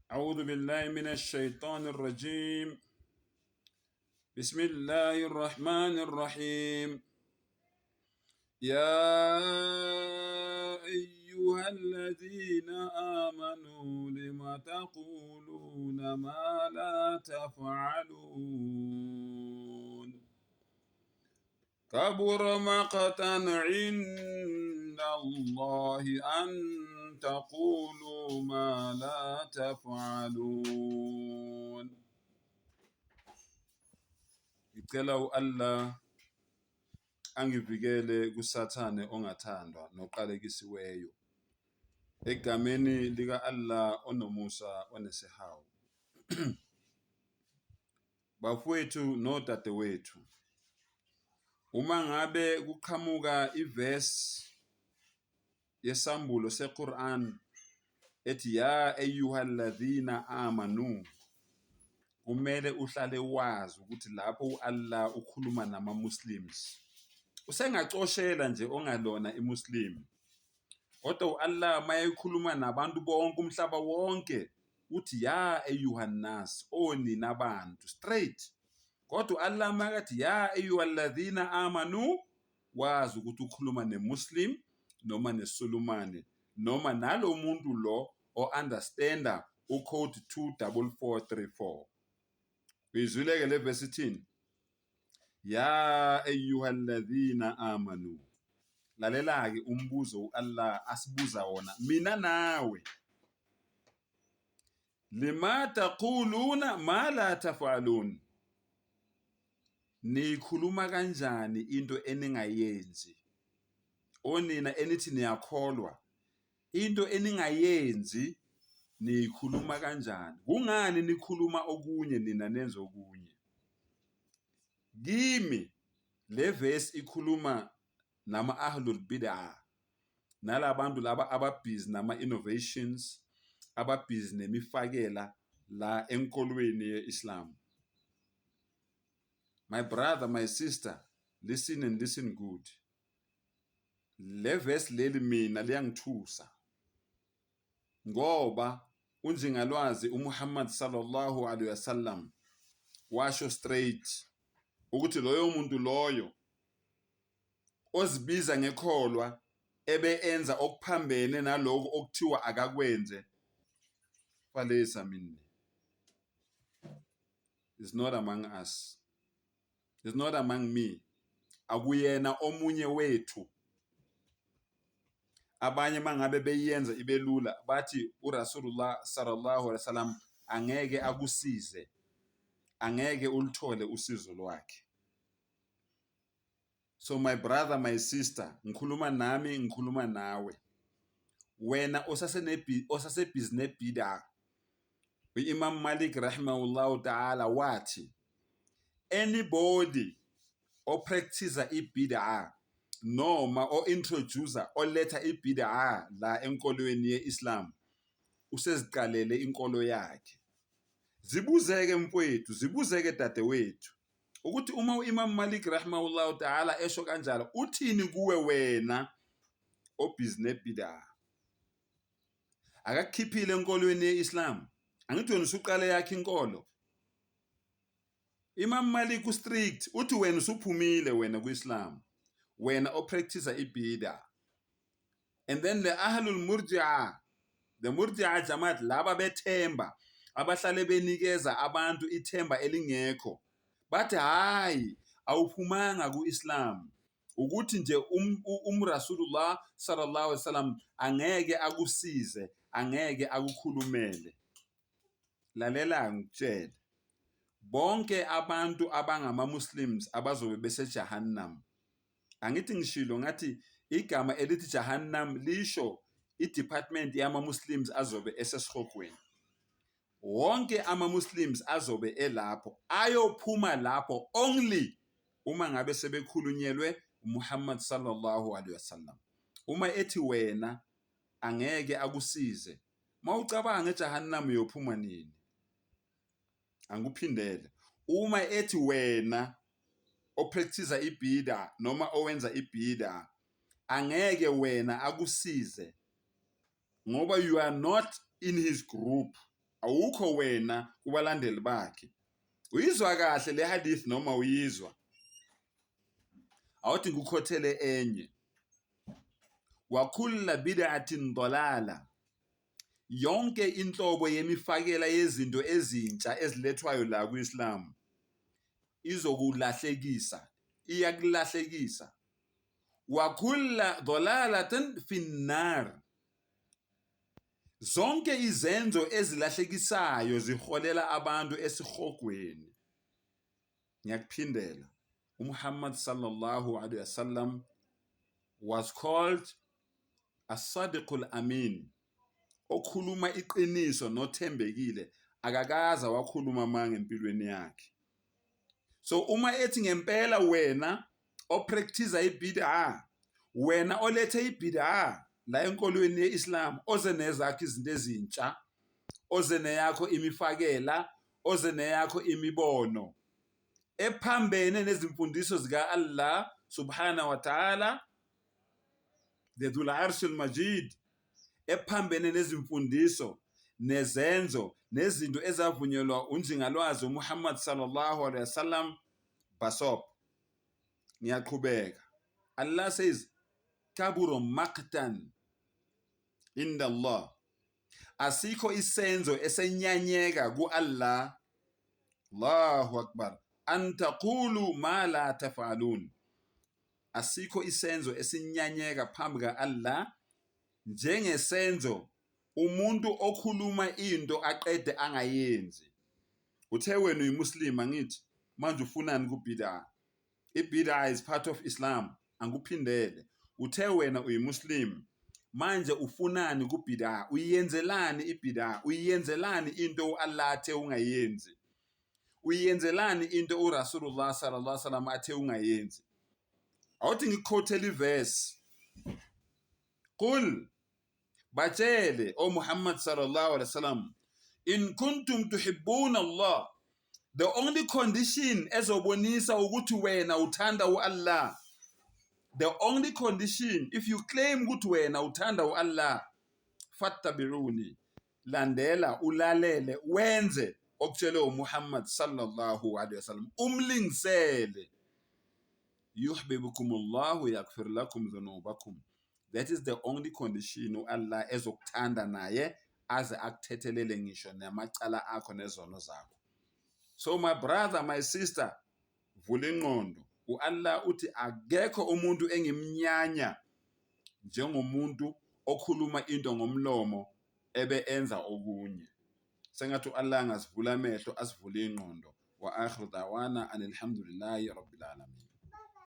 أعوذ بالله من الشيطان الرجيم. بسم الله الرحمن الرحيم. يا أيها الذين آمنوا لم تقولون ما لا تفعلون كبر مقتا عند الله أن تقولوا ما لا تفعلون. Ngicela u-Allah angivikele kusathane ongathandwa noqalekisiweyo. Egameni lika-Allah onomusa onesihawu. Bafowethu nodadewethu, uma ngabe kuqhamuka iverse yesambulo seQuran ethi ya ayyuhalladhina amanu, kumele uhlale wazi ukuthi lapho u-Allah ukhuluma nama-Muslims. Usengacoshela nje ongalona iMuslim, kodwa u-Allah mayekhuluma nabantu bonke umhlaba wonke uthi ya ayyuhannas, onina abantu straight. Kodwa u-Allah makathi ya ayyuhalladhina amanu, wazi ukuthi ukhuluma neMuslim noma neSulumane noma nalo muntu lo o-understanda ucode 24434. Uyizwile-ke le verse ithini? Ya ayyuhalladhina amanu. Lalela-ke umbuzo u-Allah asibuza wona mina nawe. Lima taquluna ma la taf'alun. Nikhuluma kanjani into eningayenzi? Onina enithi niyakholwa, into eningayenzi nikhuluma kanjani? Kungani nikhuluma okunye nina nenza okunye? Kimi le verse ikhuluma nama ahlul bid'ah, nalabantu laba ababhizi nama-innovations, ababhizi nemifakela la enkolweni ye-Islam. My brother, my sister, listen and listen good. Le verse leli mina liyangithusa ngoba unjingalwazi uMuhammad sallallahu alaihi wasallam washo straight ukuthi loyo muntu loyo ozibiza ngekholwa ebe enza okuphambene naloko okuthiwa akakwenze, falesa minni, is not among us, is not among me, akuyena omunye wethu. Abanye mangabe beyenza ibelula bathi uRasulullah sallallahu alaihi wasallam angeke akusize, angeke ulithole usizo lwakhe. So my brother, my sister, ngikhuluma nami, ngikhuluma nawe. Wena osasebhizi nebhida, u-Imam Malik rahimahullahu ta'ala wathi, anybody opractice ibhida noma o-introducer oletha ibhida la enkolweni ye-Islam useziqalele inkolo yakhe. Zibuzeke mfowethu, zibuzeke dadewethu, ukuthi uma u-Imam Malik rahimahullahu ta'ala esho kanjalo uthini kuwe wena obhizi nebhida? Akakhiphile enkolweni ye-Islam? Angithi wena usuqale yakhe inkolo? Imam Malik u-strict uthi wena usuphumile wena ku-Islam, wena opractice ibhida. And then the ahlul murji'ah, the murji'ah jamaat, laba bethemba abahlale benikeza abantu ithemba elingekho, bathi hayi awuphumanga ku-Islam, ukuthi nje Rasulullah sallallahu alaihi wasallam angeke akusize, angeke akukhulumele. Lalela ngitshela, bonke abantu abangama-Muslims abazobe besejahannam. Angithi ngishilo ngathi igama elithi jahannam lisho i-department yama-Muslims azobe esesihogweni. Wonke ama-Muslims azobe elapho, ayophuma lapho only uma ngabe sebekhulunyelwe uMuhammad sallallahu alaihi wasallam. Uma ethi wena angeke akusize, mawucabanga ejahannam uyophuma nini? Angikuphindele. Uma ethi wena opractice ibhida noma owenza ibhida angeke wena akusize ngoba you are not in his group. awukho wena kubalandeli bakhe. Uyizwa kahle le hadith noma uyizwa? Awuthi ngikhothele enye. Wa kulla bid'atin dalala, yonke inhlobo yemifakela yezinto ezintsha ezilethwayo la kuIslam izokulahlekisa, iyakulahlekisa. Wa kulla dalalatin finnar, zonke izenzo ezilahlekisayo ziholela abantu esihogweni. Ngiyakuphindela, uMuhammad sallallahu alaihi wasallam was called as-sadiqul amin, okhuluma iqiniso nothembekile, akakaza wakhuluma manga empilweni yakhe. So uma ethi ngempela wena opractice ibid'a, wena olethe ibid'a la enkolweni yeIslam, oze nezakho izinto ezintsha, oze neyakho imifakela, oze neyakho imibono ephambene nezimfundiso zika Allah subhanahu wa ta'ala, the Dhul Arsh al-Majid, ephambene nezimfundiso nezenzo nezinto ezavunyelwa unjingalwazi uMuhammad sallallahu alaihi wasallam, basop. Ngiyaqhubeka. Allah says, kaburu maqtan inda Allah. Asikho isenzo esenyanyeka ku Allah, Allahu akbar, an taqulu ma la taf'alun. Asikho isenzo esinyanyeka phambi ka Allah njengesenzo umuntu okhuluma into aqede angayenzi. Uthe wena uyimuslim, angithi manje ufunani kubid'a? Ibid'a is part of Islam. Anguphindele. Uthe wena uyimuslim, manje ufunani kubid'a? Uyenzelani ibid'a? Uyenzelani into Allah athe ungayenzi? Uyenzelani into uRasulullah sallallahu alaihi wasallam athe ungayenzi? Awuthi ngikhothela iverse. Qul, batshele o Muhammad sallallahu alaihi wasallam, in kuntum tuhibbuna Allah, the only condition ezobonisa ukuthi wena uthanda uAllah, the only condition, if you claim ukuthi wena uthanda uAllah, fattabi'uni, landela, ulalele, wenze okutshele uMuhammad sallallahu alaihi wasallam, umlingisele. Yuhibbukumullahu yaghfir lakum dhunubakum. That is the only condition Allah ezokuthanda naye aze akuthethelele ngisho namacala akho nezono zakho. So my brother, my sister, vula ingqondo. uAllah uthi akekho umuntu engimnyanya njengomuntu okhuluma into ngomlomo ebe enza okunye. Sengathi uAllah ngasivula amehlo, asivule ingqondo. Wa akhiru da'wana alhamdulillahi rabbil alamin.